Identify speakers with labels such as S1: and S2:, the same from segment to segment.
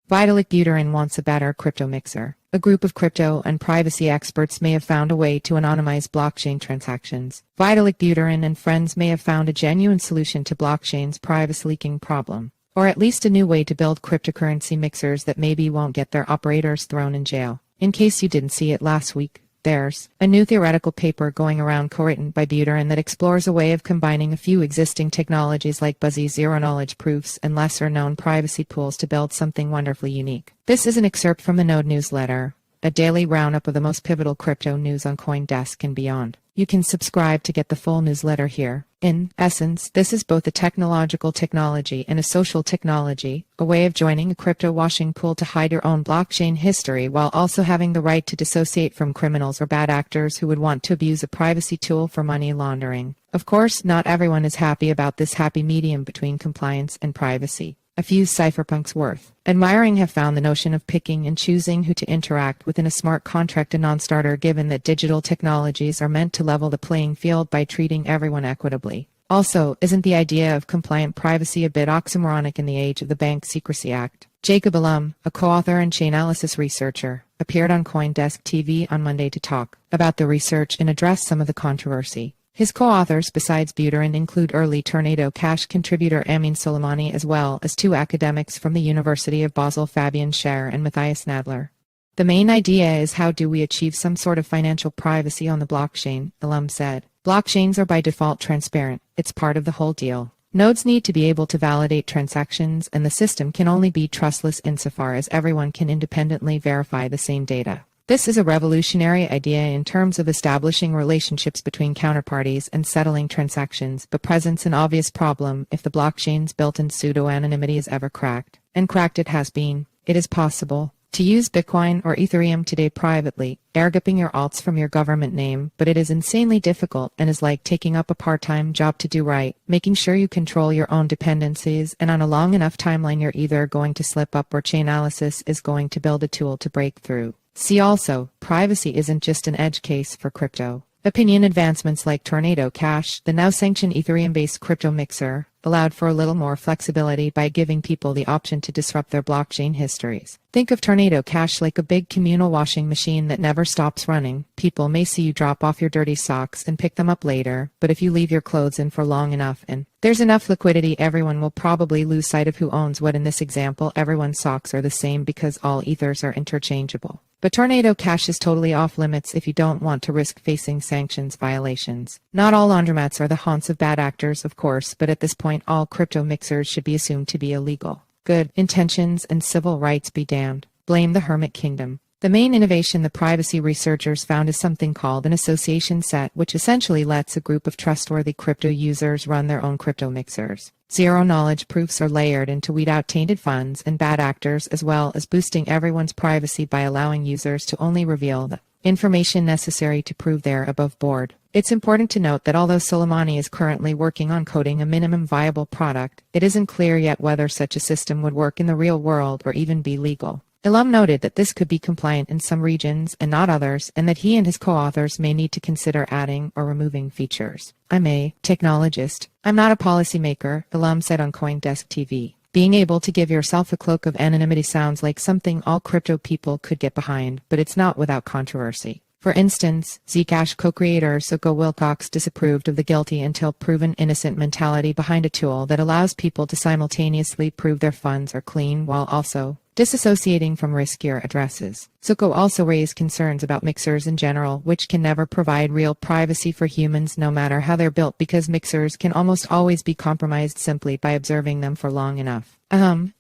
S1: Vitalik Buterin wants a better crypto mixer. A group of crypto and privacy experts may have found a way to anonymize blockchain transactions. Vitalik Buterin and friends may have found a genuine solution to blockchain's privacy leaking problem, or at least a new way to build cryptocurrency mixers that maybe won't get their operators thrown in jail. In case you didn't see it last week, there's a new theoretical paper going around co-written by Buterin that explores a way of combining a few existing technologies like buzzy zero-knowledge proofs and lesser-known privacy pools to build something wonderfully unique. This is an excerpt from the Node newsletter, a daily roundup of the most pivotal crypto news on CoinDesk and beyond. You can subscribe to get the full newsletter here. In essence, this is both a technological technology and a social technology, a way of joining a crypto washing pool to hide your own blockchain history while also having the right to dissociate from criminals or bad actors who would want to abuse a privacy tool for money laundering. Of course, not everyone is happy about this happy medium between compliance and privacy. A few cypherpunks worth admiring have found the notion of picking and choosing who to interact with in a smart contract a non-starter, given that digital technologies are meant to level the playing field by treating everyone equitably. Also, isn't the idea of compliant privacy a bit oxymoronic in the age of the Bank Secrecy Act? Jacob Alum, a co-author and chainalysis researcher, appeared on CoinDesk TV on Monday to talk about the research and address some of the controversy. His co-authors besides Buterin include early Tornado Cash contributor Amin Soleimani, as well as two academics from the University of Basel, Fabian Scher and Matthias Nadler. The main idea is, how do we achieve some sort of financial privacy on the blockchain, Alum said. Blockchains are by default transparent. It's part of the whole deal. Nodes need to be able to validate transactions, and the system can only be trustless insofar as everyone can independently verify the same data. This is a revolutionary idea in terms of establishing relationships between counterparties and settling transactions, but presents an obvious problem if the blockchain's built-in pseudo-anonymity is ever cracked. And cracked it has been. It is possible to use Bitcoin or Ethereum today privately, airdropping your alts from your government name, but it is insanely difficult and is like taking up a part-time job to do right, making sure you control your own dependencies, and on a long enough timeline you're either going to slip up or chainalysis is going to build a tool to break through. See also, privacy isn't just an edge case for crypto. Opinion advancements like Tornado Cash, the now sanctioned Ethereum-based crypto mixer, allowed for a little more flexibility by giving people the option to disrupt their blockchain histories. Think of Tornado Cash like a big communal washing machine that never stops running. People may see you drop off your dirty socks and pick them up later, but if you leave your clothes in for long enough and there's enough liquidity, everyone will probably lose sight of who owns what. In this example, everyone's socks are the same because all ethers are interchangeable. But Tornado Cash is totally off limits if you don't want to risk facing sanctions violations. Not all laundromats are the haunts of bad actors, of course, but at this point all crypto mixers should be assumed to be illegal. Good intentions and civil rights be damned. Blame the Hermit Kingdom. The main innovation the privacy researchers found is something called an association set, which essentially lets a group of trustworthy crypto users run their own crypto mixers. Zero-knowledge proofs are layered in to weed out tainted funds and bad actors, as well as boosting everyone's privacy by allowing users to only reveal the information necessary to prove they're above board. It's important to note that although Soleimani is currently working on coding a minimum viable product, it isn't clear yet whether such a system would work in the real world or even be legal. Alum noted that this could be compliant in some regions and not others, and that he and his co-authors may need to consider adding or removing features. I'm a technologist. I'm not a policymaker, Alum said on CoinDesk TV. Being able to give yourself a cloak of anonymity sounds like something all crypto people could get behind, but it's not without controversy. For instance, Zcash co-creator Soko Wilcox disapproved of the guilty until proven innocent mentality behind a tool that allows people to simultaneously prove their funds are clean while also disassociating from riskier addresses. Soko also raised concerns about mixers in general, which can never provide real privacy for humans no matter how they're built, because mixers can almost always be compromised simply by observing them for long enough.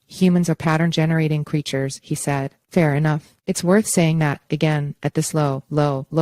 S1: Humans are pattern-generating creatures, he said. Fair enough. It's worth saying that, again, at this low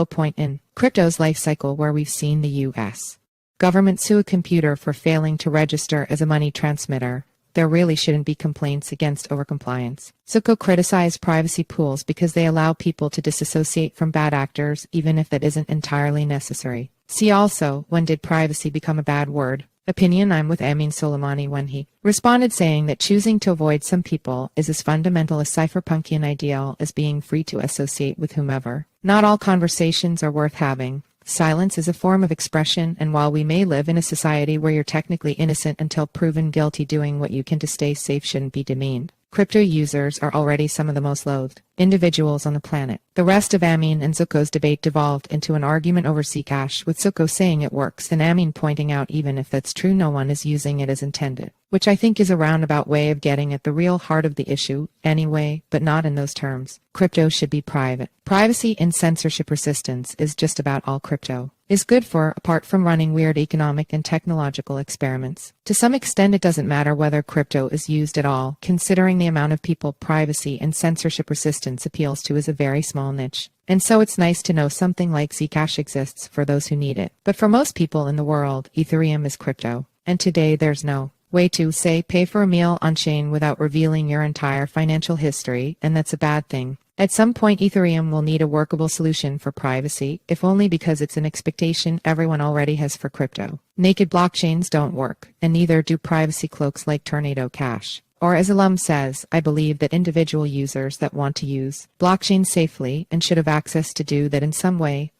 S1: point in crypto's life cycle where we've seen the U.S. government sue a computer for failing to register as a money transmitter, there really shouldn't be complaints against overcompliance. Soko criticized privacy pools because they allow people to disassociate from bad actors, even if that isn't entirely necessary. See also, when did privacy become a bad word? Opinion. I'm with Amin Soleimani when he responded, saying that choosing to avoid some people is as fundamental a cypherpunkian ideal as being free to associate with whomever. Not all conversations are worth having. Silence is a form of expression, and while we may live in a society where you're technically innocent until proven guilty, doing what you can to stay safe shouldn't be demeaned. Crypto users are already some of the most loathed individuals on the planet. The rest of Amin and Zuko's debate devolved into an argument over Zcash, with Zuko saying it works and Amin pointing out even if that's true, no one is using it as intended, which I think is a roundabout way of getting at the real heart of the issue anyway, but not in those terms. Crypto should be private. Privacy and censorship resistance is just about all crypto is good for, apart from running weird economic and technological experiments. To some extent, it doesn't matter whether crypto is used at all, considering the amount of people privacy and censorship resistance appeals to is a very small niche. And so it's nice to know something like Zcash exists for those who need it. But for most people in the world, Ethereum is crypto. And today there's no way to, say, pay for a meal on-chain without revealing your entire financial history, and that's a bad thing. At some point, Ethereum will need a workable solution for privacy, if only because it's an expectation everyone already has for crypto. Naked blockchains don't work, and neither do privacy cloaks like Tornado Cash. Or as Alum says, I believe that individual users that want to use blockchain safely and should have access to do that in some way